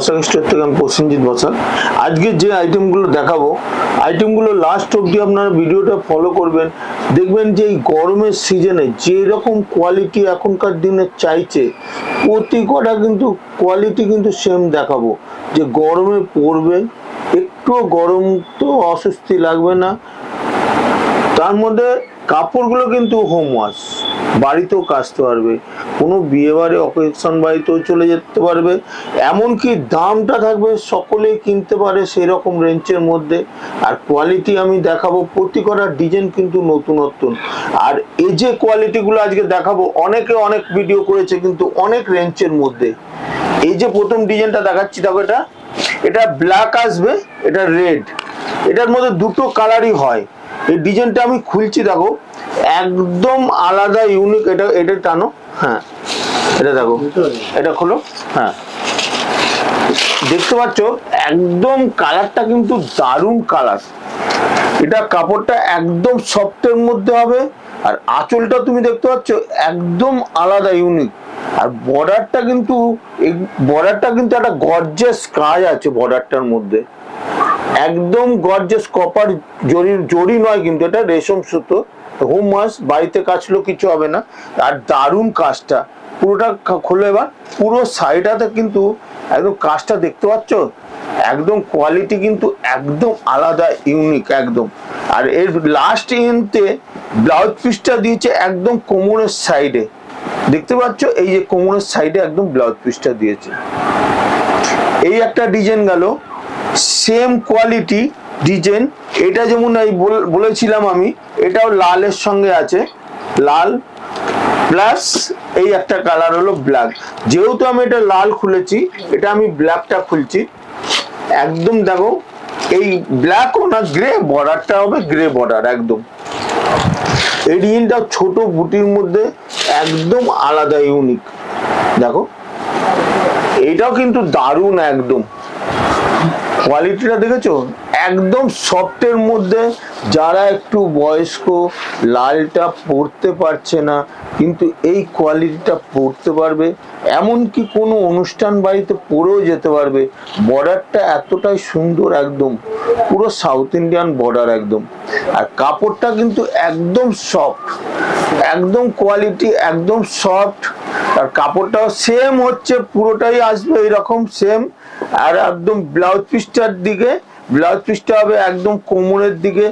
Basak store থেকে আমি প্রসেনজিৎ বসাক। আজকে যে আইটেমগুলো দেখাবো, আইটেমগুলো লাস্ট অবধি আপনারা ভিডিওটা ফলো করবেন। দেখবেন যে এই গরমের সিজনে যেরকম কোয়ালিটি এখনকার দিনে চাইছে, প্রতি কটা কিন্তু কোয়ালিটি কিন্তু সেম দেখাবো, যে গরমে পড়বে, একটু গরম তো অস্বস্তি লাগবে না। তার মধ্যে কাপড়গুলো কিন্তু হোম ওয়াশ, বাড়িতেও কাচতে পারবে, কোনো বিয়ে বাড়ি অকেশন বাড়িতেও চলে যেতে পারবে, এমনকি দামটা থাকবে সকলেই কিনতে পারে সেরকম রেঞ্জের মধ্যে। আর কোয়ালিটি আমি দেখাবো, প্রতি কটা ডিজাইন কিন্তু নতুন নতুন। আর এই যে কোয়ালিটিগুলো আজকে দেখাবো, অনেকে অনেক ভিডিও করেছে কিন্তু অনেক রেঞ্জের মধ্যে। এই যে প্রথম ডিজাইনটা দেখাচ্ছি, দেখো এটা ব্ল্যাক আসবে, এটা রেড, এটার মধ্যে দুটো কালারই হয়। এই ডিজাইনটা আমি খুলছি, দেখো একদম আলাদা ইউনিক। এটা টানো, হ্যাঁ এটা দেখো, এটা খোলো, হ্যাঁ দেখতে পাচ্ছ একদম কালারটা কিন্তু দারুণ কালার। এটা কাপড়টা একদম সফটের মধ্যে হবে, আর আঁচলটা তুমি দেখতে পাচ্ছ একদম আলাদা ইউনিক। আর বর্ডারটা কিন্তু একটা গর্জিয়াস কাজ আছে বর্ডারটার মধ্যে, একদম গর্জিয়াস কপার জরি নয় কিন্তু, এটা রেশম সুতো, হোম ওয়াশ, বাড়িতে কাচলেও কিছু হবে না। আর দারুণ কাজটা, পুরোটা খোলো এবার। পুরো সাইডটাতে কিন্তু একদম কাজটা দেখতে পাচ্ছ, একদম কোয়ালিটি কিন্তু একদম আলাদা ইউনিক একদম। আর এর লাস্ট এন্ডে ব্লাউজ পিসটা দিয়েছে একদম কোমরের সাইডে, দেখতে পাচ্ছ এই যে কোমরের সাইডে একদম ব্লাউজ পিসটা দিয়েছে। এই একটা ডিজাইন গেল, সেম কোয়ালিটি ডিজাইন। এটা যেমন এই বলেছিলাম আমি, এটাও লালের সঙ্গে আছে, লাল প্লাস এই একটা কালার হলো ব্ল্যাক। যেহেতু আমি এটা লাল খুলেছি, এটা আমি ব্ল্যাকটা খুলছি। একদম দেখো এই ব্ল্যাকও না, গ্রে বর্ডারটা হবে, গ্রে বর্ডার একদম। এই ডিজাইনটা ছোট বুটির মধ্যে একদম আলাদা ইউনিক, দেখো এইটাও কিন্তু দারুণ একদম। কোয়ালিটিটা দেখেছো, একদম সফটের মধ্যে। যারা একটু বয়স্ক, লালটা পরতে পারছে না কিন্তু এই কোয়ালিটিটা পরতে পারবে, এমনকি কোনো অনুষ্ঠান বাড়িতে পরেও যেতে পারবে। বর্ডারটা এতটাই সুন্দর, একদম পুরো সাউথ ইন্ডিয়ান বর্ডার একদম। আর কাপড়টা কিন্তু একদম সফট, একদম কোয়ালিটি একদম সফট। আর কাপড়টাও সেম হচ্ছে, পুরোটাই আসবে এরকম সেম। আর একদম ব্লাউজ পিসটার দিকে, ব্লাউজ পিসটা হবে একদম কোমরের দিকে।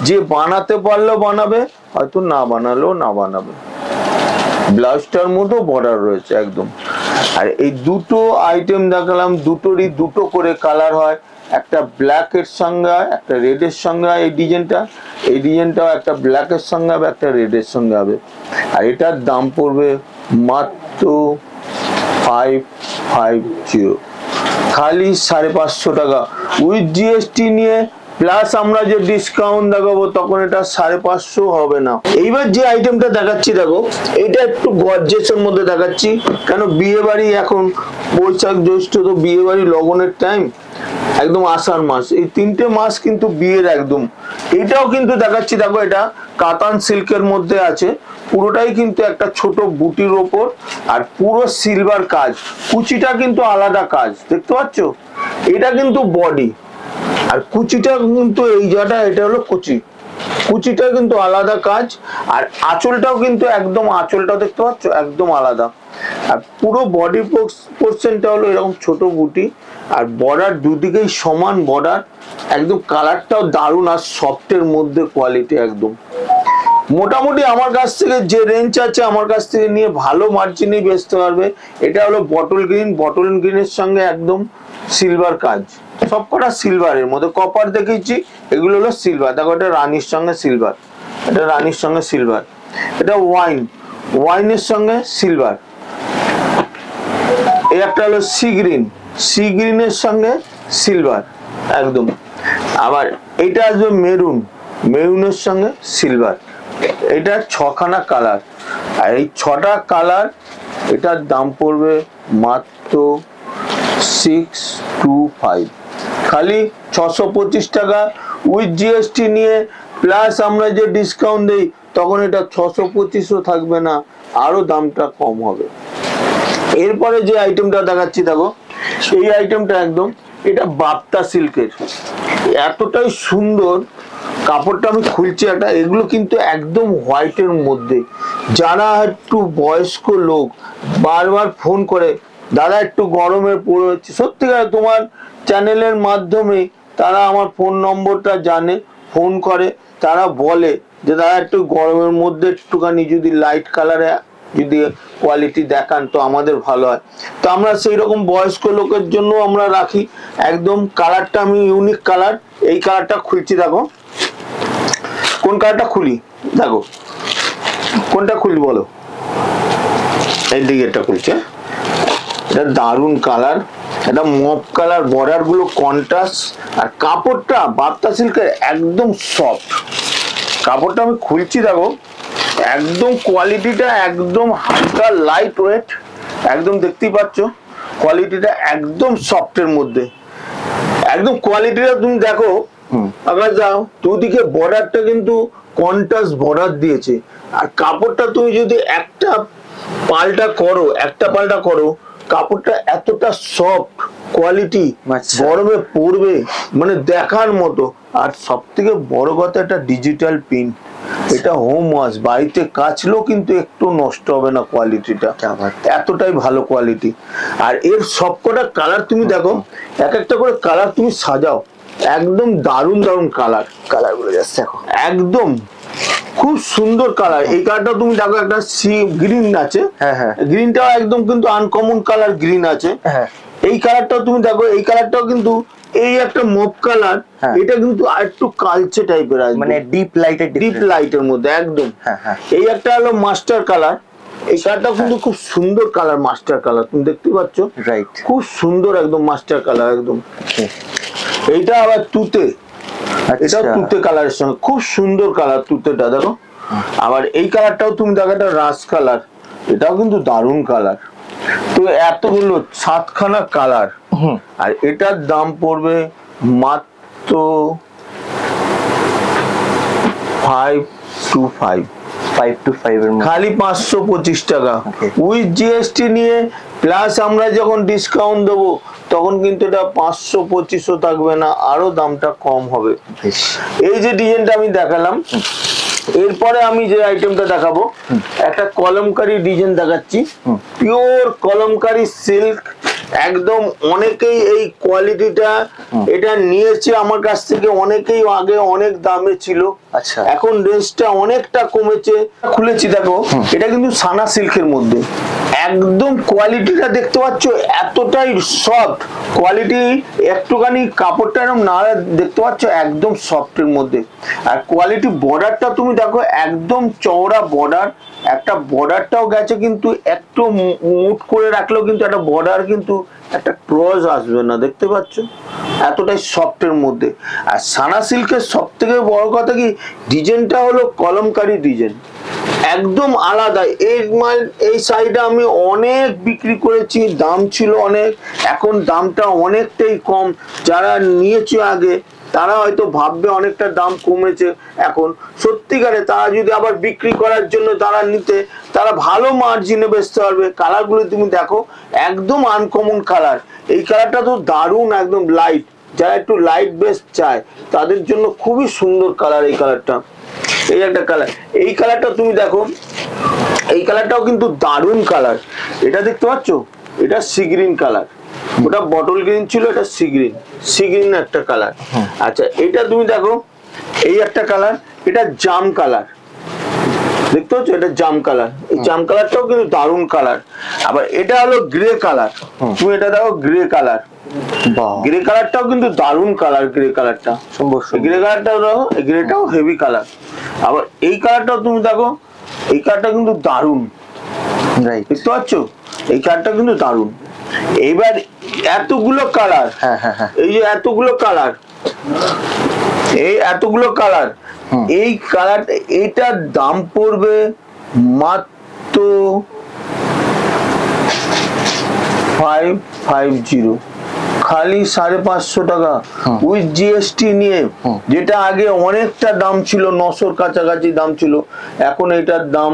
যে বানাতে পারলেও বানাবে, হয়তো না বানালেও না বানাবে। ব্লাউজটার মধ্যেও বর্ডার রয়েছে একদম। আর এই দুটো আইটেম দেখালাম, দুটোরই দুটো করে কালার হয়, একটা ব্ল্যাকের সঙ্গে হয়, একটা রেডের সঙ্গে হয়। এই ডিজাইনটাও একটা ব্ল্যাকের সঙ্গে হবে, একটা রেডের সঙ্গে হবে। আর এটার দাম পড়বে মাত্র 550, খালি 550 টাকা উইথ জিএসটি নিয়ে। প্লাস আমরা যে ডিসকাউন্ট দেখাবো তখন এটা 550 হবে না। এইবার যে আইটেমটা দেখাচ্ছি, দেখো এটা একটু গর্জিয়াসের মধ্যে দেখাচ্ছি, কেন বিয়ে বাড়ি এখন বৈশাখ জ্যৈষ্ঠ তো বিয়ে বাড়ি লগনের টাইম, একদম আষাঢ় মাস, এই 3টে মাস কিন্তু বিয়ের একদম। এটাও কিন্তু দেখাচ্ছি, দেখো এটা কাতান সিল্কের মধ্যে আছে, পুরোটাই কিন্তু একটা ছোট বুটির ওপর, আর পুরো সিলভার কাজ, কুচিটা কিন্তু আলাদা কাজ, দেখতে পাচ্ছ এটা কিন্তু বডি, আর কুচিটা কিন্তু এই জায়গাটা, এটা হলো কুচিটা কিন্তু আলাদা কাজ। আর আঁচলটাও কিন্তু একদম, আঁচলটাও দেখতে পাচ্ছ একদম আলাদা। আর পুরো বডি পোর্শনটা হলো এরকম ছোট বুটি, আর বর্ডার দুদিকেই সমান বর্ডার, একদম কালারটাও দারুণ আর সফটের মধ্যে কোয়ালিটি একদম। মোটামুটি আমার কাছ থেকে যে রেঞ্জ আছে, আমার কাছ থেকে নিয়ে ভালো মার্জিনেই বেচতে পারবে। এটা হলো বটল গ্রিনের সঙ্গে একদম সিলভার কাজ, সবকটা সিলভারের মধ্যে, কপার দেখেছি, এগুলো হলো সিলভার। দেখো এটা রানীর সঙ্গে সিলভার, এটা রানীর সঙ্গে সিলভার, এটা ওয়াইনের সঙ্গে সিলভার। এই একটা হলো সি গ্রিনের সঙ্গে সিলভার একদম। আবার এটা আসবে মেরুনের সঙ্গে সিলভার। এটা 6খানা কালার, আর এই 6টা কালার এটার দাম পড়বে মাত্র 625, খালি 625 টাকা উইথ জিএসটি নিয়ে। প্লাস আমরা যে ডিসকাউন্ট দেই তখন এটা 625ও থাকবে না, আরো দামটা কম হবে। এরপরে যে আইটেমটা দেখাচ্ছি, দেখো এই আইটেমটা একদম এটা বাপ্তা সিল্কের, এতটাই সুন্দর কাপড়টা। আমি খুলছি একটা, এগুলো কিন্তু একদম হোয়াইটের মধ্যে। যারা একটু বয়স্ক লোক বারবার ফোন করে দাদা একটু গরমে পড়েছে, সত্যিকার তোমার চ্যানেলের মাধ্যমে তারা আমার ফোন নম্বরটা জানে, ফোন করে, তারা বলে যে দাদা একটু গরমের মধ্যে একটুখানি যদি লাইট কালারে যদি কোয়ালিটি দেখান তো আমাদের ভালো হয়। তো আমরা সেই রকম বয়স্ক লোকের জন্য আমরা রাখি। একদম কালারটা আমি ইউনিক কালার, এই কালারটা খুলছি, দেখো কোন কালারটা খুলি, দেখো কোনটা খুলি বলো, এই দিকে এটা খুলছে, এটা দারুন কালার, এটা মপ কালার, বর্ডার গুলো কন্ট্রাস্ট, আর কাপড়টা বাপ্তা সিল্কের একদম সফট কাপড়টা। আমি খুলছি দেখো, একদম কোয়ালিটিটা একদম হালকা লাইট ওয়েট, একদম দেখতেই পাচ্ছ কোয়ালিটিটা একদম সফটের মধ্যে, একদম কোয়ালিটিটা তুমি দেখো। আবার যাও দুদিকে বর্ডারটা কিন্তু কন্ট্রাস্ট বর্ডার দিয়েছে, আর কাপড়টা তুমি যদি একটা পাল্টা করো কাপড়টা এতটা সফট কোয়ালিটি, গরমে পরবে মানে দেখার মতো। আর সব থেকে বড় কথা এটা ডিজিটাল প্রিন্ট, এটা হোম ওয়াশ, বাড়িতে কাচলেও কিন্তু একটু নষ্ট হবে না, কোয়ালিটিটা এতটাই ভালো কোয়ালিটি। আর এর সবকটা কালার তুমি দেখো, এক একটা করে কালার তুমি সাজাও, একদম দারুন দারুন কালার গুলো যাচ্ছে দেখো, একদম খুব সুন্দর কালার। এই কালারটা তুমি দেখো, একটা সি গ্রিন আছে, গ্রিনটাও একদম কিন্তু আনকমন কালার গ্রিন আছে। এই কালারটাও তুমি দেখো, এই কালারটাও কিন্তু এই একটা মপ কালার, এটা কিন্তু আরেকটু কালচে টাইপের আছে, মানে ডিপ লাইটের মধ্যে একদম। এই একটা হলো মাস্টার কালার, এই কালারটা কিন্তু খুব সুন্দর কালার, মাস্টার কালার তুমি দেখতে পাচ্ছ, রাইট, খুব সুন্দর একদম মাস্টার কালার একদম। এইটা আবার তুতে, এটা তুতে কালারের সঙ্গে খুব সুন্দর কালার, তুতেটা দেখো। আবার এই কালারটাও তুমি দেখো, একটা রাস কালার, এটাও কিন্তু দারুন কালার। তো এতগুলো 7খানা কালার, আর এটার দাম পড়বে মাত্র 525 খালি 525 টাকা উইথ জিএসটি নিয়ে। প্লাস আমরা যখন ডিসকাউন্ট দেবো তখন কিন্তু এটা 525 থাকবে না, আরো দামটা কম হবে। এই যে ডিজাইনটা আমি দেখালাম, এরপরে আমি যে আইটেমটা দেখাবো একটা কলমকারী ডিজাইন দেখাচ্ছি, পিওর কলমকারী সিল্ক একদম। অনেকেই এই কোয়ালিটিটা এটা নিয়েছে আমার কাছ থেকে, অনেকেই আগে অনেক দামে ছিল, আচ্ছা এখন রেঞ্জটা অনেকটা কমেছে। খুলেছি দেখো, এটা কিন্তু সানা সিল্কের মধ্যে, একদম কোয়ালিটিটা দেখতে পাচ্ছ এতটাই সফট কোয়ালিটি, একটুখানি কাপড়টা এরকম না দেখতে পাচ্ছ একদম সফটের মধ্যে। আর কোয়ালিটি বর্ডারটা তুমি দেখো, একদম চওড়া বর্ডার, একটা বর্ডারটাও গেছে কিন্তু একটু মুট করে রাখলেও কিন্তু একটা বর্ডার কিন্তু একটা ক্রস আসবে না, দেখতে পাচ্ছ এতটাই সফটের মধ্যে। আর সানা সিল্কের সব থেকে বড় কথা কি, ডিজাইনটা হলো কলমকারী ডিজাইন, একদম আলাদা। এই সাইডে আমি অনেক বিক্রি করেছি, দাম ছিল অনেক, এখন দামটা অনেকটাই কম। যারা নিয়েছে আগে তারা হয়তো ভাববে অনেকটা দাম কমেছে এখন, সত্যিকারে তারা যদি আবার বিক্রি করার জন্য তারা নিতে, তারা ভালো মার্জিনে বেচতে পারবে। কালারগুলো তুমি দেখো, একদম আনকমন কালার। এই কালারটা তো দারুণ, একদম লাইট, যারা একটু লাইট বেস চায় তাদের জন্য খুবই সুন্দর কালার এই কালারটা। এই একটা কালার, এই কালারটা তুমি দেখো, এই কালারটাও কিন্তু দারুণ কালার। এটা দেখতে পাচ্ছ, এটা সি গ্রিন কালার, ওটা বটল গ্রিন ছিল, এটা সি গ্রিন একটা কালার। আচ্ছা এটা তুমি দেখো, এই একটা কালার, এটা জাম কালার, দেখতে পাচ্ছ এটা জাম কালার, এই জাম কালারটাও কিন্তু দারুণ কালার। আবার এটা হলো গ্রে কালার, তুমি এটা দেখো গ্রে কালার, গ্রে কালারটাও কিন্তু দারুণ কালার, গ্রে কালারটা, গ্রে কালারটাও দেখো, গ্রেটাও হেভি কালার। আবার এই কালারটাও তুমি দেখো, এই কালারটা কিন্তু দারুণ, দেখতে পাচ্ছ এই কালারটা কিন্তু দারুণ। এইবার এতগুলো কালার, এই যে এতগুলো কালার, এই এতগুলো কালার, এই কালার, এইটার দাম পড়বে মাত্র 550, খালি 550 টাকা উইথ জিএসটি নিয়ে। যেটা আগে অনেকটা দাম ছিল, 900-র কাছাকাছি দাম ছিল, এখন এটার দাম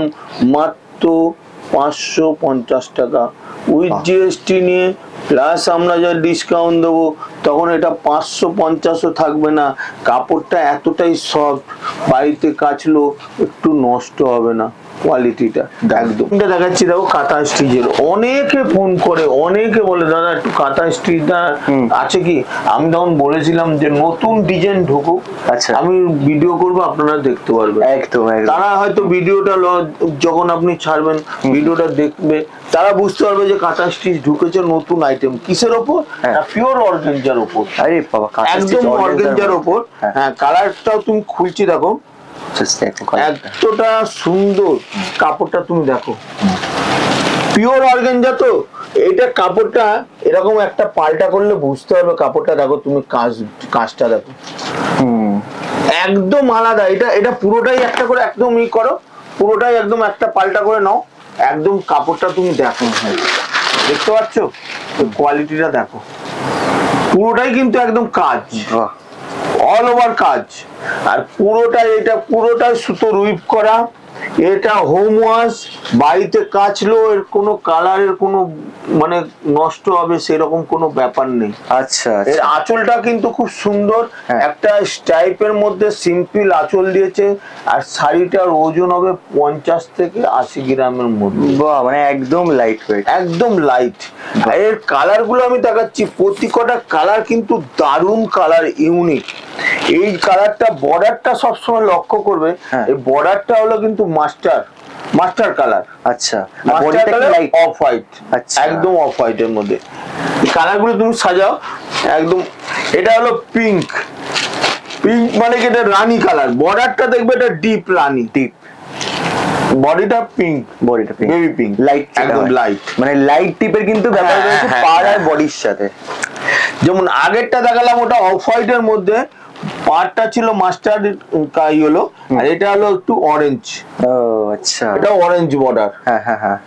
মাত্র 550 টাকা উইথ জিএসটি নিয়ে প্লাস আমরা যা ডিসকাউন্ট দেবো তখন এটা 550ও থাকবে না। কাপড়টা এতটাই সফট, বাড়িতে কাচলো একটু নষ্ট হবে না, কোয়ালিটিটা একদম। এটা দেখাচ্ছি, দেখো কাঁথা স্টিচের। অনেকে ফোন করে, অনেকে বলে দাদা একটু কাঁথা স্টিচটা আছে কি। আমি তখন বলেছিলাম যে নতুন ডিজাইন ঢুকুক, আচ্ছা আমি ভিডিও করবো, আপনারা দেখতে পারবেন। একদম তারা হয়তো ভিডিওটা যখন আপনি ছাড়বেন ভিডিওটা দেখবে, তারা বুঝতে পারবে যে কাঁথা স্টিচ ঢুকেছে নতুন আইটেম। কিসের ওপর? পিওর অর্গানজার ওপর। আরে বাবা, একদম অর্গানজার ওপর। হ্যাঁ, কালারটাও তুমি খুলছি দেখো, এতটা সুন্দর কাপড়টা তুমি দেখো, পিওর অর্গানজা। তো এটা কাপড়টা এরকম একটা পাল্টা করলে বুঝতে পারবে কাপড়টা। দেখো তুমি কাজটা দেখো, একদম আলাদা। এটা পুরোটাই একটা করে একদম করো, পুরোটাই একদম একটা পাল্টা করে নাও, একদম কাপড়টা তুমি দেখো। দেখতে পাচ্ছ কোয়ালিটিটা দেখো, পুরোটাই কিন্তু একদম কাজ, অল ওভার কাজ। আর পুরোটাই এটা পুরোটাই সুতো উইভ করা। এটা হোম ওয়াশ, বাড়িতে কাচলো এর কোনো কালারের কোনো মানে নষ্ট হবে সেরকম কোনো ব্যাপার নেই। আচ্ছা, এর আঁচলটা কিন্তু খুব সুন্দর, একটা স্টাইপের মধ্যে সিম্পল আঁচল দিয়েছে। আর শাড়িটার ওজন হবে 50 থেকে 80 গ্রামের মধ্যে। বাহ, মানে একদম লাইট ওয়েট, একদম লাইট। এর কালার গুলো আমি দেখাচ্ছি, প্রতি কটা কালার কিন্তু দারুণ কালার, ইউনিক। এই কালারটা বর্ডারটা সবসময় লক্ষ্য করবে, এই বর্ডারটা হলো কিন্তু মাস্টার কালার। আচ্ছা, মাস্টার কালার অফ হোয়াইট, আচ্ছা একদম অফ হোয়াইটের মধ্যে। এই কালার গুলো তুমি সাজাও একদম। এটা হলো পিঙ্ক মানে কি, এটা রানী কালার। বর্ডারটা দেখবে এটা ডিপ রানী, ডিপ। বডিটা পিঙ্ক, বেবি পিঙ্ক, লাইট, একদম লাইট, মানে লাইট টিপের কিন্তু ব্যাপার রয়েছে পাড় আর বডির সাথে। যেমন আগেরটা দেখালাম ওটা অফ হোয়াইটের মধ্যে, পাড়টা ছিল মাস্টার্ড হলো, আর এটা হলো একটু অরেঞ্জ। ও আচ্ছা, এটা অরেঞ্জ বর্ডার। হ্যাঁ হ্যাঁ হ্যাঁ।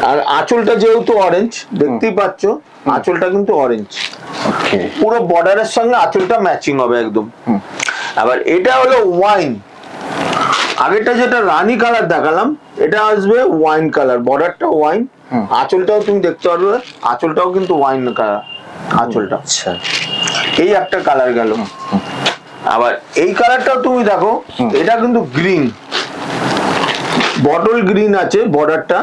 আর আঁচলটা যেহেতু অরেঞ্জ, দেখতেই পাচ্ছ আঁচলটা কিন্তু অরেঞ্জ। ওকে, পুরো বর্ডারের সঙ্গে আঁচলটা ম্যাচিং হবে একদম। আবার এটা হলো ওয়াইন। আগেরটা যেটা রানী কালার দেখালাম, এটা আসবে ওয়াইন কালার। বর্ডারটা ওয়াইন, আঁচলটাও তুমি দেখতে পারবে, আঁচলটাও কিন্তু ওয়াইন কালার আঁচলটা। আচ্ছা, এই একটা কালার গেল। আবার এই কালারটাও তুমি দেখো, এটা কিন্তু গ্রিন, বটল গ্রিন আছে বর্ডারটা,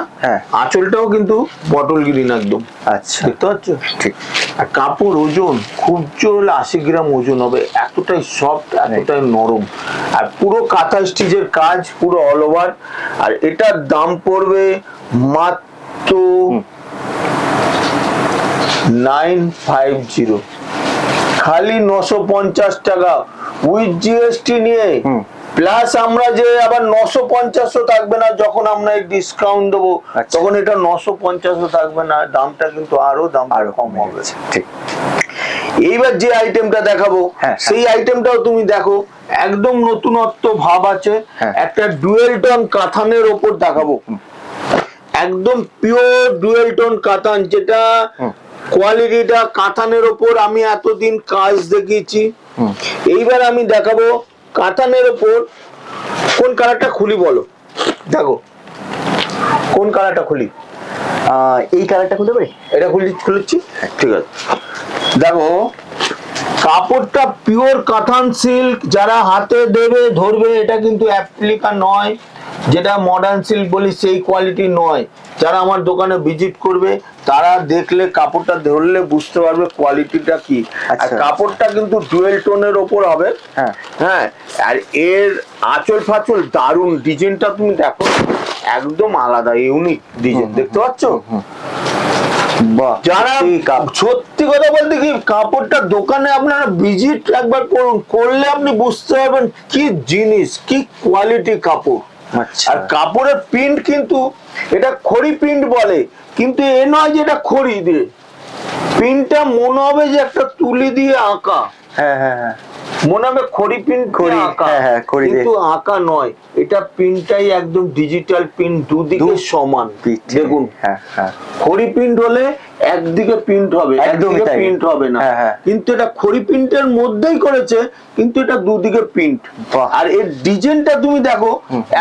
আঁচলটাও কিন্তু বটল গ্রিন একদম। আচ্ছা, দেখতে পাচ্ছ? ঠিক। আর কাপড় ওজন খুব জোর 80 গ্রাম ওজন হবে, এতটাই সফট, এতটাই নরম। আর পুরো কাঁথা স্টিচের কাজ, পুরো অল ওভার। আর এটার দাম পড়বে মাত্র 950, খালি 950 টাকা উইথ জিএসটি নিয়ে। প্লাস আমরা যে আবার 950ও থাকবে না, যখন আমরা ডিসকাউন্ট দেবো তখন এটা 950ও থাকবে না, দামটা কিন্তু আরো কম হবে। ঠিক। এইবার যে আইটেমটা দেখাবো সেই আইটেমটাও তুমি দেখো, একদম নতুনত্ব ভাব আছে। একটা ডুয়েল টোন কাতানের ওপর দেখাবো, একদম পিওর ডুয়েল টোন কাতান, যেটা কোয়ালিটিটা কাতানের ওপর আমি এতদিন কাজ দেখিয়েছি। এইবার আমি দেখাবো কাতানের ওপর কোন কালারটা খুলি বলো, দেখো কোন কালারটা খুলি। এই কালারটা খুলতে পারি? এটা খুলছি, ঠিক আছে। দেখো কাপড়টা পিওর কাতান সিল্ক, যারা হাতে দেবে ধরবে এটা কিন্তু অ্যাপ্লিকা নয়, যেটা মডার্ন সিল্ক বলি সেই কোয়ালিটি নয়। যারা আমার দোকানে ভিজিট করবে তারা দেখলে কাপড়টা ধরলে বুঝতে পারবে কোয়ালিটিটা কি। আর কাপড়টা কিন্তু ডুয়েল টোনের ওপর হবে। হ্যাঁ, আর এর আঁচল ফাচল দারুন, ডিজাইনটা তুমি দেখো একদম আলাদা, ইউনিক ডিজাইন। দেখতে পাচ্ছ? যারা সত্যি কথা বলতে কি, কাপড়টা দোকানে আপনারা ভিজিট একবার করুন, করলে আপনি বুঝতে পারবেন কি জিনিস, কি কোয়ালিটি কাপড়। আর কাপড়ের প্রিন্ট কিন্তু এটা খড়ি প্রিন্ট বলে, কিন্তু এ নয় যে এটা খড়ি দিয়ে প্রিন্টটা মনে হবে যে একটা তুলি দিয়ে আঁকা। হ্যাঁ হ্যাঁ হ্যাঁ, মনে হবে খড়ি প্রিন্ট, কিন্তু আঁকা নয়, এটা প্রিন্টটাই একদম ডিজিটাল প্রিন্ট, দুদিকে সমান। দেখুন খড়ি প্রিন্ট হলে একদিকে প্রিন্ট হবে, একদিকে প্রিন্ট হবে না, কিন্তু এটা খড়ি প্রিন্টের মধ্যেই করেছে, কিন্তু এটা দুদিকে প্রিন্ট। আর এর ডিজাইনটা তুমি দেখো,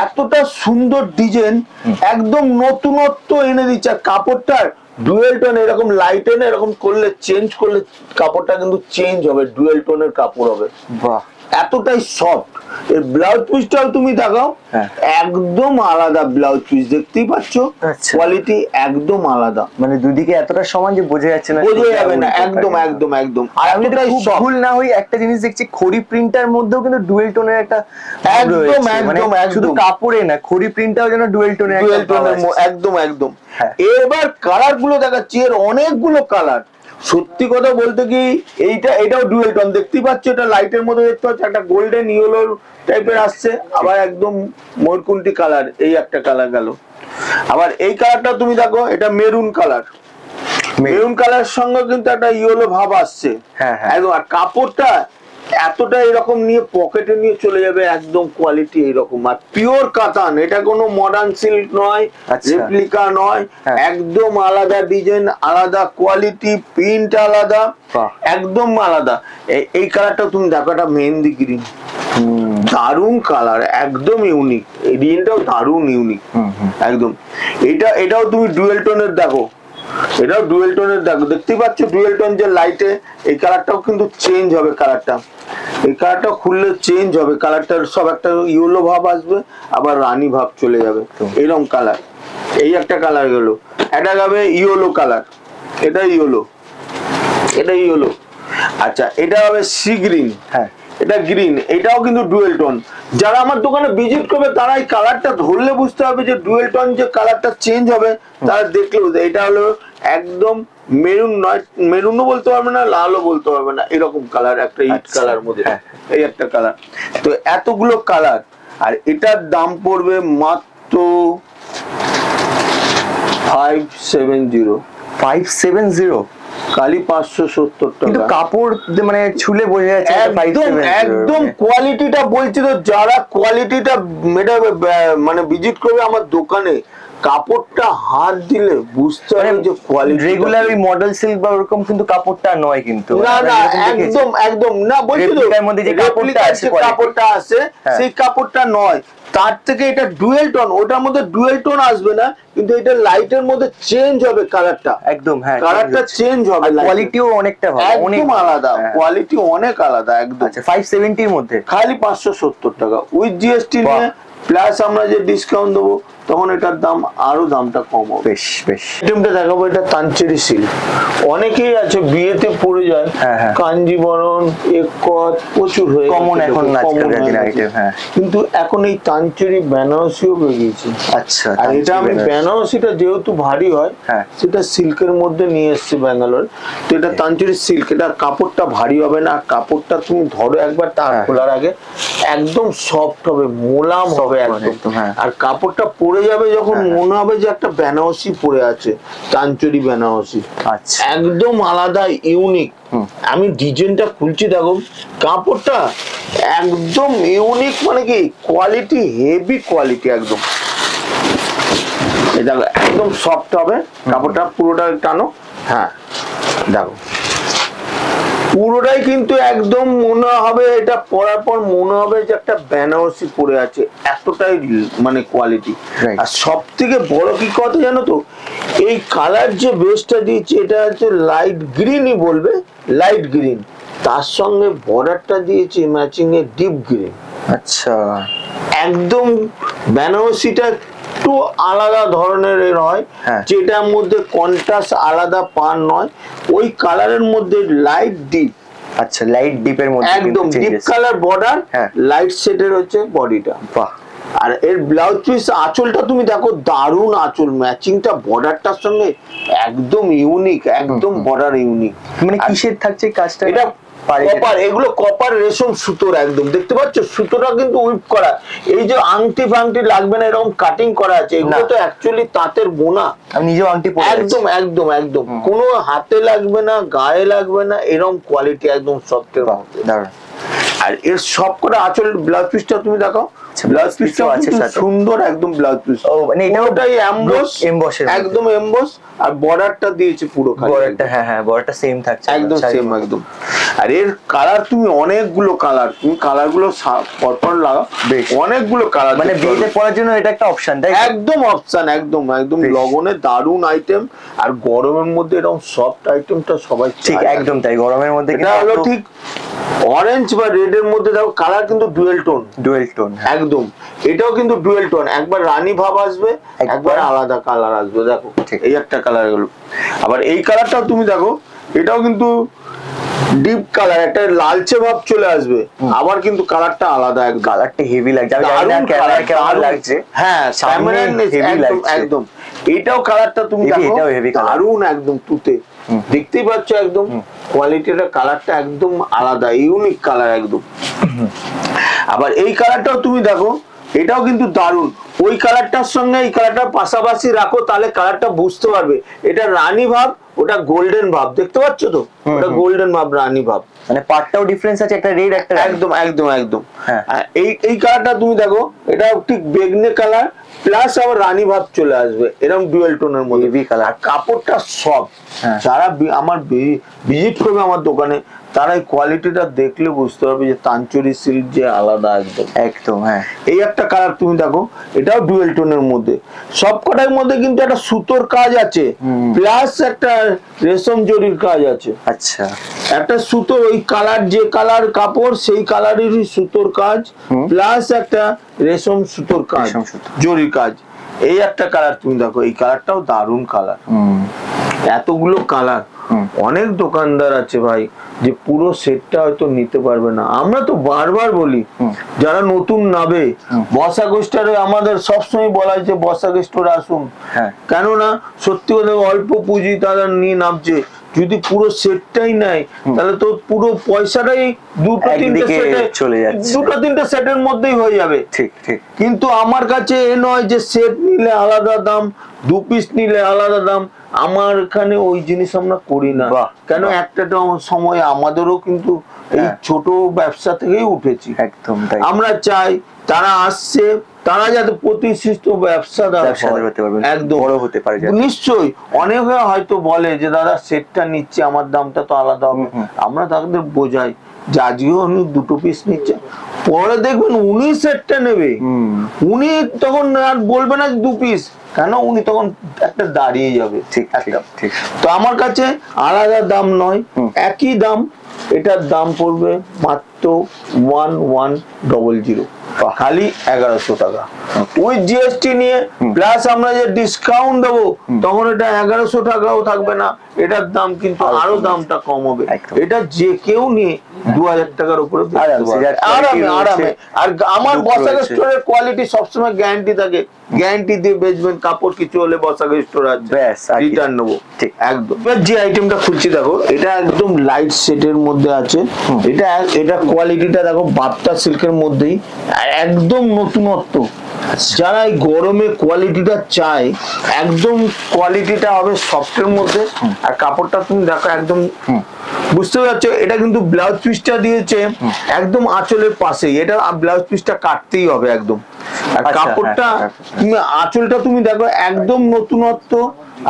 এতটা সুন্দর ডিজাইন, একদম নতুনত্ব এনে দিচ্ছে। কাপড়টার ডুয়েল টোন এরকম লাইটে না এরকম করলে চেঞ্জ করলে কাপড়টা কিন্তু চেঞ্জ হবে, ডুয়েল টোনের কাপড় হবে। বাহ, এতটাই সফট। এর ব্লাউজ পিসটাও তুমি দেখাও, একদম আলাদা ব্লাউজ পিস, দেখতেই পাচ্ছ কোয়ালিটি একদম আলাদা, মানে দুদিকে এতটা সমান যে বোঝা যাচ্ছে না, বোঝা যাবে না, একদম একদম একদম। আর আমি যদি ভুল না হই একটা জিনিস দেখছি, খড়ি প্রিন্টার মধ্যেও কিন্তু ডুয়েল টোনের একটা একদম একদম শুধু কাপড়ে না, খড়ি প্রিন্টটাও যেন ডুয়েল টোনের একদম একদম। এবার কালার গুলো দেখাচ্ছি, এর অনেকগুলো কালার। সত্যি কথা বলতে কি এটাও ডুয়েল টোন, দেখতেই পাচ্ছ, এটা লাইটের মধ্যে দেখতে পাচ্ছ, একটা গোল্ডেন ইয়েলো টাইপের আসছে, আবার একদম মরকুন্টি কালার, এই একটা কালার গেল। আবার এই কালারটা তুমি দেখো, এটা মেরুন কালার, মেরুন কালার সঙ্গে কিন্তু একটা ইয়েলো ভাব আসছে একদম। আর কাপড়টা এতটা এরকম নিয়ে পকেটে নিয়ে চলে যাবে, একদম কোয়ালিটি এইরকম। আর পিওর কাতান, এটা কোনো মডার্ন সিল্ক নয়, রেপ্লিকা নয়, একদম আলাদা ডিজাইন, আলাদা কোয়ালিটি, প্রিন্ট আলাদা, একদম আলাদা। এই কালারটা তুমি দেখো, একটা মেহেন্দি গ্রিন, দারুন কালার, একদম ইউনিক। এই ডিজাইনটাও দারুন ইউনিক একদম। এটাও তুমি ডুয়েল টোনের দেখো, এটাও ডুয়েল টোনের দেখো, দেখতেই পাচ্ছ ডুয়েল টোন যে লাইটে, এই কালারটাও কিন্তু চেঞ্জ হবে, কালারটা এই কালারটা খুললে চেঞ্জ হবে, কালারটার সব একটা ইয়েলো ভাব আসবে, আবার রানী ভাব চলে যাবে, এরকম কালার। এই একটা কালার গেল, এটা যাবে ইয়েলো কালার, এটা ইয়েলো, এটা ইয়েলো। আচ্ছা, এটা হবে সি গ্রিন, এটা গ্রিন, এটাও কিন্তু ডুয়েল টোন। যারা আমার দোকানে ভিজিট করবে তারা এই কালারটা ধরলে বুঝতে হবে যে ডুয়েল টোন যে কালারটা চেঞ্জ হবে, তারা দেখলেও এটা হলো একদম মেরুন নয়, মেরুনও বলতে পারবে না, লালও বলতে পারবে না, এরকম কালার, একটা ইট কালার মধ্যে, এই একটা কালার। তো এতগুলো কালার, আর এটার দাম পড়বে মাত্র 570, 570 খালি 570 টাকা। কিন্তু কাপড় মানে ছুলে বোঝা যাচ্ছে একদম একদম কোয়ালিটিটা বলছি তো, যারা কোয়ালিটিটা মানে ভিজিট করবে আমার দোকানে, কাপড়টা হাত দিলে বুঝতে হবে যে কোয়ালিটি। রেগুলার ওই মডেল সিল্ক বা ওরকম কিন্তু কাপড়টা নয় কিন্তু, না না, একদম একদম না, বলছি তো এর মধ্যে যে কাপড়টা আছে সেই কাপড়টা নয়, তার থেকে এটা ডুয়েল টোন, ওটার মধ্যে ডুয়েল টোন আসবে না, কিন্তু এটা লাইটের মধ্যে চেঞ্জ হবে কালারটা, একদম কালারটা চেঞ্জ হবে, কোয়ালিটিও অনেকটা ভালো, অনেক আলাদা, কোয়ালিটি অনেক আলাদা একদম। আচ্ছা, 570 এর মধ্যে খালি 570 টাকা উইথ জিএসটি নিয়ে, প্লাস আমরা যে ডিসকাউন্ট দেবো তখন এটার দাম আরো দামটা কম হবে। বেশ বেশ। আইটেমটা দেখাবো, এটা তানচেরি সিল্ক। অনেকেই আছে বিয়েতে পড়ে যায়, কাঞ্জিবরণ, একত প্রচুর হয়ে কমন এখন আইটেম, কিন্তু এখন এই তানচেরি বেনারসিও বেরিয়েছে। আচ্ছা, আর এটা আমি বেনারসিটা যেহেতু ভারী হয়, সেটা সিল্কের মধ্যে নিয়ে এসেছি ব্যাঙ্গালোর। তো এটা তানচেরি সিল্ক, এটা কাপড়টা ভারী হবে না, কাপড়টা তুমি ধরো একবার তার খোলার আগে, একদম সফট হবে, মোলাম হবে একদম। আর কাপড়টা পরে যাবে যখন মনে হবে যে একটা বেনারসি পরে আছে, তানচেরি বেনারসি, একদম আলাদা ইউনিক। আমি ডিজাইনটা খুলছি, দেখো কাপড়টা একদম ইউনিক, মানে কি কোয়ালিটি, হেভি কোয়ালিটি একদম। দেখো একদম সফট হবে কাপড়টা, পুরোটা টানো, দেখো পুরোটাই কিন্তু একদম মনে হবে, এটা পরার পর মনে হবে যে একটা বেনারসি পরে আছে, এতটাই মানে কোয়ালিটি। আর সব থেকে বড় কি কথা জানো তো, এই কালার যে বেসটা দিয়েছে এটা হচ্ছে লাইট গ্রিনই বলবে, লাইট গ্রিন, তার সঙ্গে বর্ডারটা দিয়েছে ম্যাচিং এ ডিপ গ্রিন। আচ্ছা, একদম বেনারসিটা একটু আলাদা ধরনের হয়, যেটার মধ্যে কন্ট্রাস্ট আলাদা পান নয়, ওই কালারের মধ্যে লাইট ডিপ। আচ্ছা, লাইট ডিপের মধ্যে একদম ডিপ কালার বর্ডার, লাইট শেডের হচ্ছে বডিটা। বাহ। আর এর ব্লাউজ পিস, আঁচলটা তুমি দেখো, দারুন আঁচল, ম্যাচিংটা বর্ডারটার সঙ্গে একদম ইউনিক, একদম বর্ডার ইউনিক। মানে কিসের থাকছে কাজটা? এটা কপার, এগুলো কপার রেশম সুতোর, একদম দেখতে পাচ্ছ সুতোটা কিন্তু উইপ করা। এই যে আংটি ফাংটি লাগবে না, এরকম কাটিং করা আছে, এগুলো তো অ্যাকচুয়ালি তাঁতের বোনা। আমি নিজেও আংটি পরে, একদম একদম একদম কোনো হাতে লাগবে না, গায়ে লাগবে না, এরকম কোয়ালিটি একদম সফটের মধ্যে। আর এর সব করে আঁচলের ব্লাউজ পিসটা তুমি দেখো, ব্লাউজ পিসটা আছে সুন্দর একদম ব্লাউজ পিস। ও মানে এটাই এমবস একদম এমবস, আর বর্ডারটা দিয়েছে পুরো খালি বর্ডারটা, হ্যাঁ হ্যাঁ বর্ডারটা সেম থাকছে একদম সেম একদম। আর এর কালার তুমি অনেকগুলো কালার, তুমি কালার গুলো পরপর লাগাও, অনেকগুলো কালার মানে বিয়েতে পরার জন্য এটা একটা অপশন, তাই একদম অপশন একদম একদম লগনে দারুন আইটেম। আর গরমের মধ্যে এরকম সফট আইটেমটা সবাই ঠিক একদম তাই, গরমের মধ্যে এটা হলো ঠিক অরেঞ্জ বা রেড এর মধ্যে দেখো কালার কিন্তু ডুয়েল টোন একদম। এটাও কিন্তু ডুয়েল টোন, একবার রানী ভাব আসবে, একবার আলাদা কালার আসবে। দেখো এই একটা কালার গেল, আবার এই কালারটাও তুমি দেখো, এটাও কিন্তু ডিপ কালার, একটা লালচে ভাব চলে আসবে, আবার কিন্তু কালারটা আলাদা একদম। কালারটা হেভি লাগছে, আমি জানি না ক্যামেরায় কেমন লাগছে। হ্যাঁ ক্যামেরায় হেভি লাগছে একদম। এটাও কালারটা তুমি দেখো দারুন একদম তুতে, দেখতেই পাচ্ছ একদম কোয়ালিটিটা, কালারটা একদম আলাদা ইউনিক কালার একদম। আবার এই কালারটাও তুমি দেখো, এটাও কিন্তু দারুন। ওই কালারটার সঙ্গে এই কালারটা পাশাপাশি রাখো, তাহলে কালারটা বুঝতে পারবে এটা রানী ভাব, ওটা গোল্ডেন ভাব, দেখতে পাচ্ছ তো, ওটা গোল্ডেন ভাব রানী ভাব, মানে পার্টটাও ডিফারেন্স আছে, একটা রেড একটা একদম একদম একদম। এই কালারটা তুমি দেখো, এটা ঠিক বেগনে কালার প্লাস আবার রানী ভাব চলে আসবে, এরকম ডুয়েল টোনের মধ্যে। আর কাপড়টা সফট, যারা আমার ভিজিট করবে আমার দোকানে, তারা এই কোয়ালিটিটা দেখলে বুঝতে পারবে যে তানচুরি সিল্ক যে আলাদা একদম একদম। হ্যাঁ এই একটা কালার তুমি দেখো, এটাও ডুয়েল টোনের মধ্যে, সবকটার মধ্যে কিন্তু একটা সুতোর কাজ আছে, প্লাস একটা রেশম জরির কাজ আছে। আচ্ছা, একটা সুতোর ওই কালার, যে কালার কাপড় সেই কালারেরই সুতোর কাজ, প্লাস একটা রেশম সুতোর কাজ, জরির কাজ। এই একটা কালার তুমি দেখো, এই কালারটাও দারুন কালার। এতগুলো কালার, অনেক দোকানদার আছে ভাই যে পুরো সেটটা হয়তো নিতে পারবে না। আমরা তো বারবার বলি যারা নতুন নাবে, বসাক স্টোরে আমাদের সবসময় বলা হয়েছে বসাক স্টোরে আসুন, কেননা সত্যি কথা অল্প পুঁজি তারা নিয়ে নামছে। যদি পুরো সেটটাই নেয় তাহলে তো পুরো পয়সাটাই দুটো তিনটে সেটের মধ্যেই হয়ে যাবে। ঠিক ঠিক। কিন্তু আমার কাছে এ নয় যে সেট নিলে আলাদা দাম, দু পিস নিলে আলাদা দাম, আমার এখানে ওই জিনিস আমরা করি না। কেন একটা সময় আমাদেরও কিন্তু এই ছোট ব্যবসা থেকেই উঠেছি, একদম আমরা চাই তারা আসছে, তারা যাতে প্রতিষ্ঠিত ব্যবসাদার একদম বড় হতে পারে। নিশ্চয়ই অনেকে হয়তো বলে যে দাদা সেটটা নিচ্ছে, আমার দামটা তো আলাদা হবে, আমরা তাদের বোঝাই যে আজকেও উনি দুটো পিস নিচ্ছে, পরে দেখবেন উনি সেটটা নেবে, উনি তখন আর বলবে না দু পিস, কেন উনি তখন একটা দাঁড়িয়ে যাবে। ঠিক ঠিক। তো আমার কাছে আলাদা দাম নয়, একই দাম, এটার দাম পড়বে মাত্র 1100, খালি 1100 টাকা উইথ জিএসটি নিয়ে, প্লাস আমরা যে ডিসকাউন্ট দেবো তখন এটা 1100 টাকাও থাকবে না, এটার দাম কিন্তু আরো দামটা কম হবে। এটা যে কেউ নিয়ে 2000 টাকার উপরে আরামে আরামে। আর আমার বসাক স্টোরের কোয়ালিটি সবসময় গ্যারান্টি থাকে, গ্যারান্টি দিয়ে বেচবেন, কাপড় কিছু হলে বসাক স্টোর আছে, রিটার্ন নেবো একদম। যে আইটেমটা খুলছি দেখো, এটা একদম লাইট সেটের মধ্যে আছে, এটা কোয়ালিটিটা দেখো বাপ্তা সিল্কের মধ্যেই, একদম নতুনত্ব। যারা এই গরমে কোয়ালিটিটা চায়, একদম কোয়ালিটিটা হবে সফটের মধ্যে, আর কাপড়টা তুমি দেখো একদম বুঝতে পারছো। এটা কিন্তু ব্লাউজ পিসটা দিয়েছে একদম আঁচলের পাশেই, এটা ব্লাউজ পিসটা কাটতেই হবে একদম। আর কাপড়টা তুমি আঁচলটা তুমি দেখো একদম নতুনত্ব,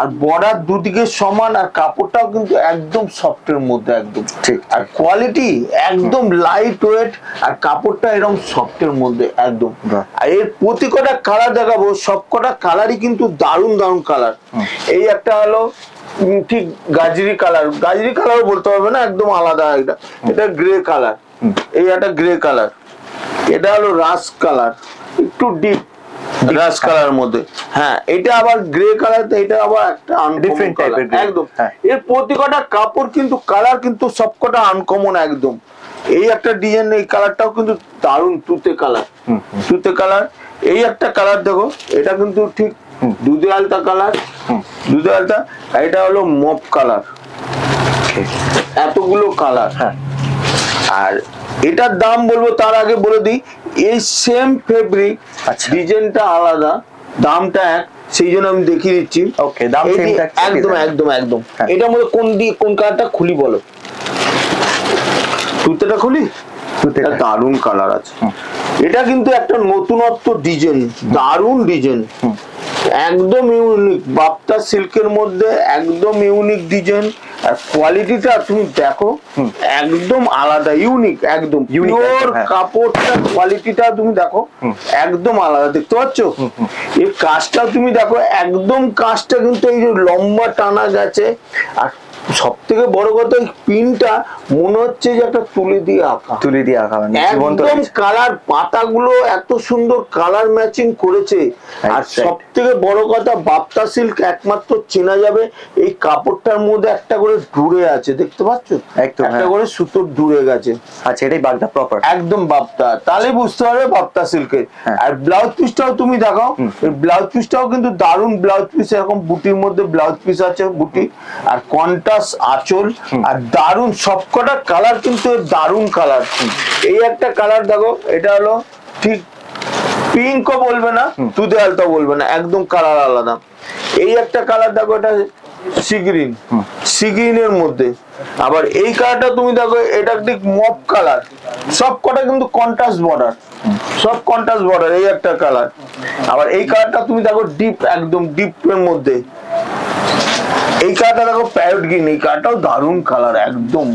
আর বর্ডার দুদিকে সমান, আর কাপড়টাও কিন্তু একদম সফটের মধ্যে একদম ঠিক, আর কোয়ালিটি একদম লাইট ওয়েট, আর কাপড়টা এরকম সফটের মধ্যে একদম। আর এর প্রতি কটা কালার দেখাবো, সব কটা কালারই কিন্তু দারুন দারুন কালার। এই একটা হলো ঠিক গাজরি কালার, গাজরি কালার বলতে হবে না, একদম আলাদা একটা, এটা গ্রে কালার, এই একটা গ্রে কালার, এটা হলো রাস কালার, একটু ডিপ রাস কালার মধ্যে। হ্যাঁ এটা আবার গ্রে কালার, এটা আবার একটা ডিফারেন্ট টাইপের একদম। এর প্রতিটা কাপড় কিন্তু কালার কিন্তু সবকটা আনকমন একদম। এই একটা ডিজাইন, এই কালারটাও কিন্তু দারুন তুতে কালার, তুতে কালার। এই একটা কালার দেখো, এটা কিন্তু ঠিক দুধে আলতা কালার, দুধে আলতা। এটা হলো মপ কালার, এতগুলো কালার। আর এটার দাম বলবো তার আগে বলে দিই, এই সেম ফেব্রিক, ডিজাইনটা আলাদা, দামটা এক, সেই জন্য আমি দেখিয়ে দিচ্ছি। ওকে, দাম সেম একদম একদম একদম। এটার মধ্যে কোন কালারটা খুলি বলো? তুতেটা খুলি, তুতেটা দারুন কালার আছে। এটা কিন্তু একটা নতুনত্ব ডিজাইন, দারুণ ডিজাইন, একদম ইউনিক, বাপ্তা সিল্কের মধ্যে একদম ইউনিক ডিজাইন। আর কোয়ালিটিটা তুমি দেখো একদম আলাদা, ইউনিক, একদম পিওর কাপড়টা, কোয়ালিটিটা তুমি দেখো একদম আলাদা, দেখতে পাচ্ছ? এই কাজটা তুমি দেখো, একদম কাজটা কিন্তু এই যে লম্বা টানা গেছে। আর সব থেকে বড় কথা, পিনটা মনে হচ্ছে যে একটা তুলি দিয়ে আঁকা, একদম কালার, পাতাগুলো এত সুন্দর কালার ম্যাচিং করেছে। আর সব থেকে বড় কথা, বাপ্তা সিল্ক একমাত্র চেনা যাবে এই কাপড়টার মধ্যে একটা করে ডুরে আছে, দেখতে পাচ্ছ? একটা করে সুতোর ডুরে গেছে। আচ্ছা, এটাই বাগদা প্রপার, একদম বাপ্তা, তাহলে বুঝতে পারবে বাপ্তা সিল্কের। আর ব্লাউজ পিসটাও তুমি দেখাও, এই ব্লাউজ পিসটাও কিন্তু দারুণ ব্লাউজ পিস, এরকম বুটির মধ্যে ব্লাউজ পিস আছে, বুটি আর কন্ট্রাস্ট আঁচল, আর দারুণ সবকটা কালার কিন্তু দারুণ কালার। এই একটা কালার দেখো, এটা হলো ঠিক পিঙ্কও বলবে না, তুতে আলতা বলবে না, একদম কালার আলাদা। এই একটা কালার দেখো, এটা সিগ্রিন, সিগ্রিনের মধ্যে। আবার এই কালারটা তুমি দেখো, এটা ঠিক মপ কালার, সব কটা কিন্তু কন্ট্রাস্ট বর্ডার, সব কন্ট্রাস্ট বর্ডার। এই একটা কালার। আবার এই কালারটা তুমি দেখো ডিপ, একদম ডিপের মধ্যে। এই কালারটা দেখো প্যারট গ্রিন, এই কালারটাও দারুণ কালার, একদম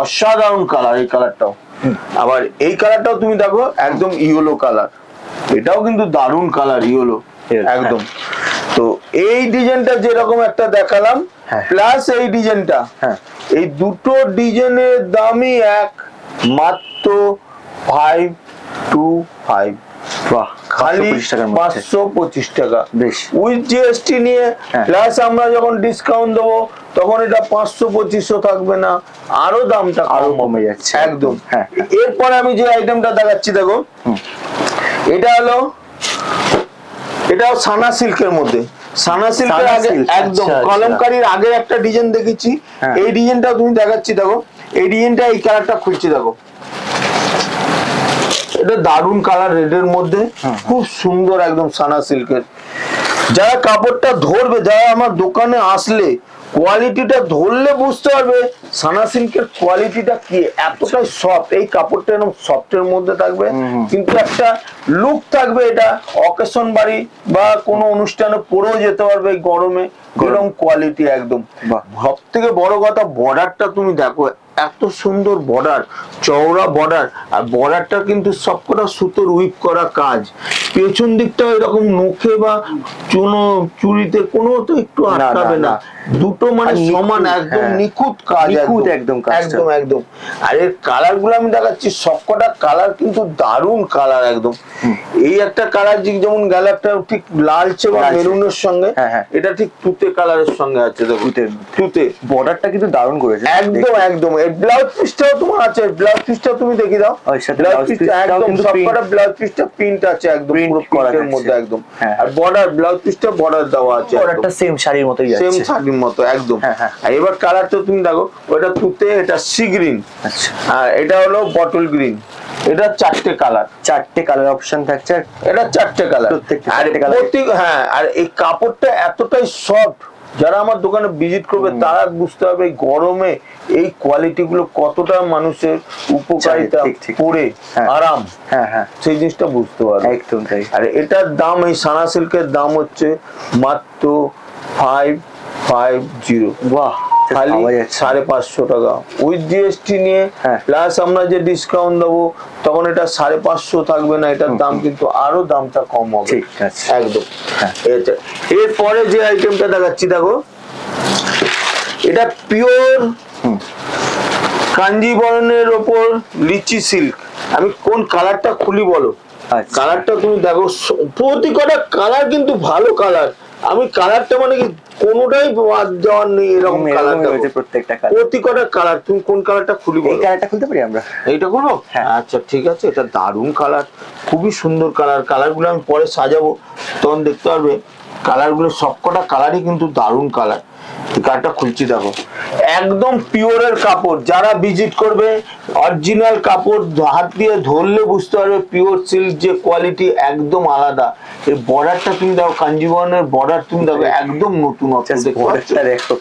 অসাধারণ কালার এই কালারটাও। আবার এই কালারটাও তুমি দেখো একদম ইয়েলো কালার, এটাও কিন্তু দারুণ কালার, ইয়েলো একদম। তো এই ডিজাইনটা যেরকম একটা দেখালাম, প্লাস এই ডিজাইনটা, এই দুটো ডিজাইনের দামই এক, মাত্র 525। বাহ, খালি 525 টাকা, উইথ জিএসটি নিয়ে। প্লাস আমরা যখন ডিসকাউন্ট দেবো তখন এটা 500-2500 থাকবে না, আরো দামটা আরো কমে যাচ্ছে একদম। এরপরে আমি যে আইটেমটা দেখাচ্ছি দেখো, এটা হলো, এটাও সানা সিল্কের মধ্যে। সানা সিল্কের আগে একদম কলমকারীর আগে একটা ডিজাইন দেখেছি, এই ডিজাইনটা তুমি দেখাচ্ছি দেখো। এই ডিজাইনটা, এই কালারটা খুলছি দেখো, এটা দারুণ কালার, রেডের মধ্যে, খুব সুন্দর একদম সানা সিল্কের। যারা কাপড়টা ধরবে, যারা আমার দোকানে আসলে কোয়ালিটিটা ধরলে বুঝতে পারবে সানা সিল্কের কোয়ালিটিটা কি, এতটাই সফট। এই কাপড়টা এরকম সফটের মধ্যে থাকবে, কিন্তু একটা লুক থাকবে, এটা অকেশন বাড়ি বা কোনো অনুষ্ঠানে পরেও যেতে পারবে এই গরমে, গরম কোয়ালিটি একদম। সব থেকে বড় কথা, বর্ডারটা তুমি দেখো, এত সুন্দর বর্ডার, চওড়া বর্ডার। আর বর্ডারটা কিন্তু সবকটা সুতোর উইপ করা কাজ, পেছন দিকটা এরকম নখে বা চুরিতে কোনো তো একটু আটকাবে না, দুটো মানে সমান, একদম নিখুঁত কাজ, একদম একদম একদম। আর এর কালার গুলো আমি দেখাচ্ছি, সবকটা কালার কিন্তু দারুণ কালার একদম। এই একটা কালার যেমন গেল একটা ঠিক লালচে বা মেরুনের সঙ্গে, এটা ঠিক তুতে কালারের সঙ্গে আছে দেখো, তুতে। বর্ডারটা কিন্তু দারুণ করেছে, একদম একদম। এই ব্লাউজ পিসটাও তোমার আছে, ব্লাউজ পিসটা তুমি দেখি দাও, ব্লাউজ পিসটা একদম সবকটা ব্লাউজ পিসটা প্রিন্ট আছে, একদম পুরো প্রিন্টের মধ্যে একদম। আর বর্ডার, ব্লাউজ পিসটা বর্ডার দেওয়া আছে, বর্ডারটা সেম শাড়ির মতোই আছে, সেম শাড়ির মতো একদম। আর এবার কালারটা তুমি দেখো, ওটা তুতে, এটা সি গ্রিন, আর এটা হলো বটল গ্রিন। এটা চারটে কালার অপশন থাকছে, এটা চারটে কালার। আর এই কাপড়টা এতটাই সফট, যারা আমার দোকানে ভিজিট করবে তারা বুঝতে পারবে এই গরমে এই কোয়ালিটি গুলো কতটা মানুষের উপকারিতা, পরে আরাম, সেই জিনিসটা বুঝতে পারবে একদম তাই। আর এটার দাম, এই সানা সিল্কের দাম হচ্ছে মাত্র 550। বাহ, খালি 550 টাকা উইথ জিএসটি নিয়ে। প্লাস আমরা যে ডিসকাউন্ট দেবো তখন এটা 550 থাকবে না, এটার দাম কিন্তু আরো দামটা কম হবে একদম। এরপরে যে আইটেমটা দেখাচ্ছি দেখো, এটা পিওর কাঞ্জিবরণের ওপর লিচি সিল্ক। আমি কোন কালারটা খুলি বলো? কালারটা তুমি দেখো, প্রতি কটা কালার কিন্তু ভালো কালার। আমি কালারটা মানে কি কোনোটাই বাদ দেওয়ার নেই, এরকম কালার রয়েছে প্রত্যেকটা কালার, প্রতি কটা কালার। তুমি কোন কালারটা খুলি বলো? এই কালারটা খুলতে পারি আমরা? এইটা করবো? আচ্ছা ঠিক আছে, এটা দারুণ কালার, খুবই সুন্দর কালার। কালারগুলো আমি পরে সাজাবো, তখন দেখতে পারবে কালারগুলো সবকটা কালারই কিন্তু দারুণ কালার। কালারটা খুলছি দেখো, একদম পিওরের কাপড়। যারা ভিজিট করবে অরিজিনাল কাপড় হাত দিয়ে ধরলে বুঝতে পারবে পিওর সিল্ক যে কোয়ালিটি একদম আলাদা। এই বর্ডারটা তুমি দেখো, কাঞ্জিবরমের বর্ডার তুমি দেখো একদম নতুন, দেখো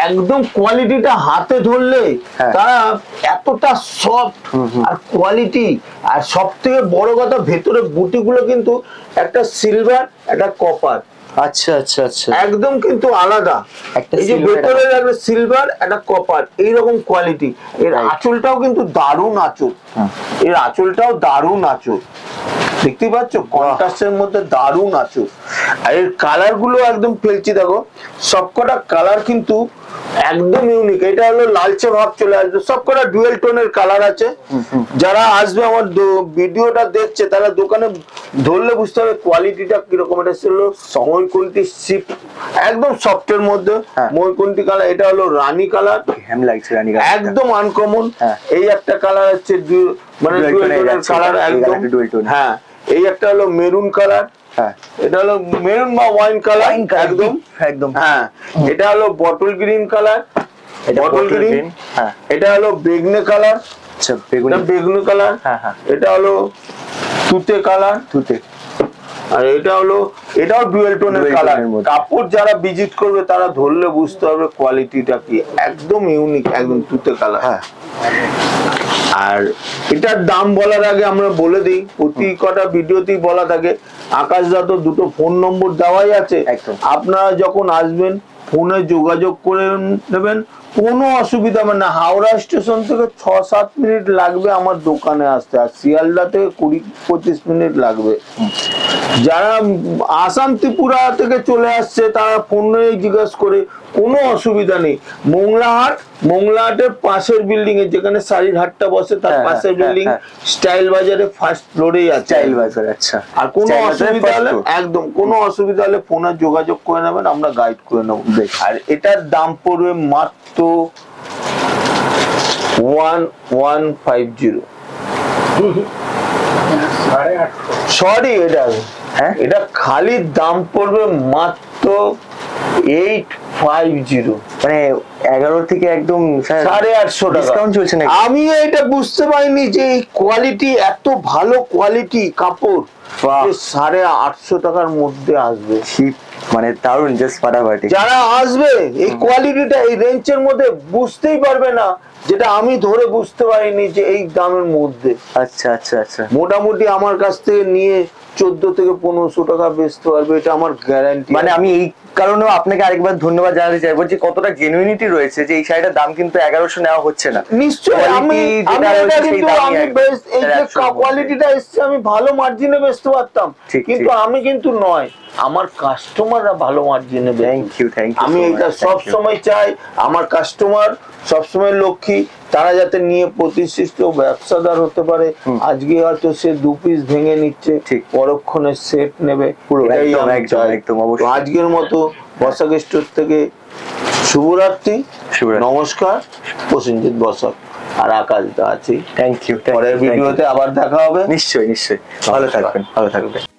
একদম কোয়ালিটিটা হাতে ধরলে তারা এতটা সফট আর কোয়ালিটি। আর সব থেকে বড় কথা, ভেতরে বুটিগুলো কিন্তু একটা সিলভার একটা কপার। আচ্ছা আচ্ছা আচ্ছা, একদম কিন্তু আলাদা। এই যে ভেতরে একটা সিলভার একটা কপার, এইরকম কোয়ালিটি। এর আঁচলটাও কিন্তু দারুণ আঁচল, এর আঁচলটাও দারুণ আঁচল, দেখতে পাচ্ছ কন্ট্রাস্টের মধ্যে দারুণ আঁচল। আর এর কালার গুলো একদম ফেলছি দেখো, সবকটা কালার কিন্তু একদম ইউনিক। এটা হলো লালচে ভাব চলে আসবে, সবকটা ডুয়েল টোনের কালার আছে। যারা আসবে আমার ভিডিওটা দেখছে তারা দোকানে ধরলে বুঝতে হবে কোয়ালিটিটা কিরকম। এটা ছিল ময়ূরকণ্ঠী শিপ, একদম সফটের মধ্যে ময়ূরকণ্ঠী কালার। এটা হলো রানী কালার, একদম আনকমন। এই একটা কালার হচ্ছে মানে ডুয়েল টোনের কালার একদম। হ্যাঁ, এই একটা হলো মেরুন কালার, এটা হলো মেরুন বা ওয়াইন কালার একদম একদম। হ্যাঁ, এটা হলো bottle green colour, bottle green. এটা হলো বেগনে কালার, বেগুনি কালার। এটা হলো তুতে কালার, তুতে। আর এটা হলো, এটাও ডুয়েল টোনের কালার। কাপড় যারা ভিজিট করবে তারা ধরলে বুঝতে পারবে কোয়ালিটিটা কি, একদম ইউনিক, একদম তুতে কালার। আর এটার দাম বলার আগে আমরা বলে দিই, প্রতি কটা ভিডিওতেই বলা থাকে, আকাশদা তো দুটো ফোন নম্বর দেওয়াই আছে। আপনারা যখন আসবেন ফোনে যোগাযোগ করে নেবেন, কোনো অসুবিধা হবে না। হাওড়া স্টেশন থেকে 6-7 মিনিট লাগবে আমার দোকানে আসতে, আর শিয়ালদা থেকে 20-25 মিনিট লাগবে। যারা আসাম ত্রিপুরা থেকে চলে আসছে তারা ফোনে জিজ্ঞাসা করে, কোনো অসুবিধা নেই। মোংলাহাটের পাশের বিল্ডিং এ, যেখানে শাড়ির হাটটা বসে তার পাশের বিল্ডিং স্টাইল বাজারে ফার্স্ট ফ্লোরেই আছে স্টাইল বাজার। আচ্ছা, আর কোনো অসুবিধা হলে একদম কোনো অসুবিধা হলে ফোনে যোগাযোগ করে নেবেন, আমরা গাইড করে নেবো। আর এটার দাম পড়বে মাত্র 1150। সরি, এটা খালি দাম পড়বে মাত্র 850, মানে 11 থেকে একদম 850 ডিসকাউন্ট চলছে না। আমি এটা বুঝতে পারিনি যে এই কোয়ালিটি, এত ভালো কোয়ালিটি কাপড় 850 টাকার মধ্যে আসবে। মানে দারুন, জাস্ট ফাটাফাটি। যারা আসবে এই কোয়ালিটিটা এই রেঞ্জের মধ্যে বুঝতেই পারবে না, যেটা আমি ধরে বুঝতে পারিনি যে এই দামের মধ্যে। আচ্ছা আচ্ছা আচ্ছা, মোটামুটি আমার কাছ থেকে নিয়ে 14 থেকে 1500 টাকা বেচতে পারবে, এটা আমার গ্যারান্টি। মানে আমি এই কারণে আপনাকে আরেকবার ধন্যবাদ জানাতে চাইবো যে কতটা জেনুইনিটি রয়েছে, যে এই শাড়িটা দাম কিন্তু 1100 নেওয়া হচ্ছে না। নিশ্চয়ই আমি কোয়ালিটিটা এসছে, আমি ভালো মার্জিনে বেচতে পারতাম, কিন্তু আমি কিন্তু নয়, আমার কাস্টমাররা ভালো মার্জিনে। আমি এটা সব সময় চাই, আমার কাস্টমার সবসময় লক্ষ্মী, তারা যাতে নিয়ে প্রতিষ্ঠিত ব্যবসাদার হতে পারে। আজকে হয়তো সে 2 পিস ভেঙে নিচ্ছে, পরক্ষণে সেট নেবে। আজকের মতো বসাক স্টোর থেকে শুভরাত্রি, নমস্কার। প্রসেনজিৎ বসাক আর আকাশদা আছি। Thank you. পরের ভিডিওতে আবার দেখা হবে। নিশ্চয়ই নিশ্চয়ই, ভালো থাকবেন, ভালো থাকবেন।